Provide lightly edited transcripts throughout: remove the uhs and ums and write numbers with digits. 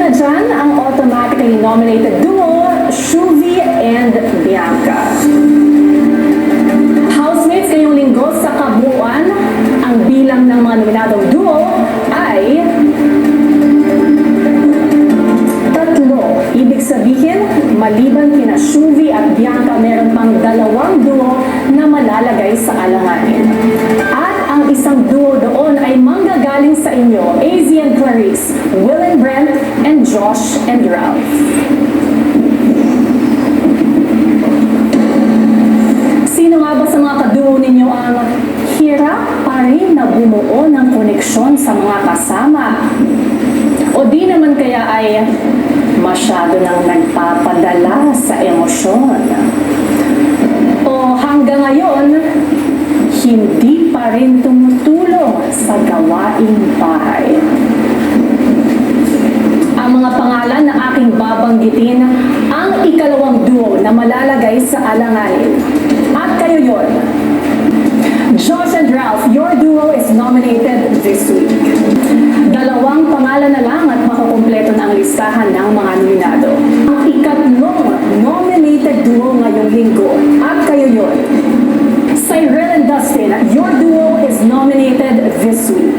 na dyan ang automatically nominated duo, Shuvi and Bianca. Housemates, ngayong linggo sa kabuuan, ang bilang ng mga nominadong duo ay 3. Ibig sabihin, maliban kina Shuvi at Bianca, meron pang 2 duo na malalagay sa alanganin. At ang isang duo doon ay manggagaling sa inyo, AZ and Clarice, Will and Brent, and Josh and Ralph. Sino nga ba sa mga kaduo ninyo ang hirap pa rin na bumuo ng koneksyon sa mga kasama? O di naman kaya ay masyado nang nagpapadala sa emosyon? O hanggang ngayon, hindi pa rin tumutulong sa gawaing bahay? Ang mga pangalan na aking babanggitin ang ikalawang duo na malalagay sa alanganin. At kayo yun. Josh and Ralph, your duo is nominated this week. 2 pangalan na lang at makukumpleto na ang listahan ng mga nominado. Ang ikatlong nominated duo ngayong linggo. At kayo yun. Cyril and Dustin, your duo is nominated this week.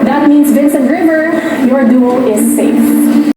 That means Vincent River, your duo is safe.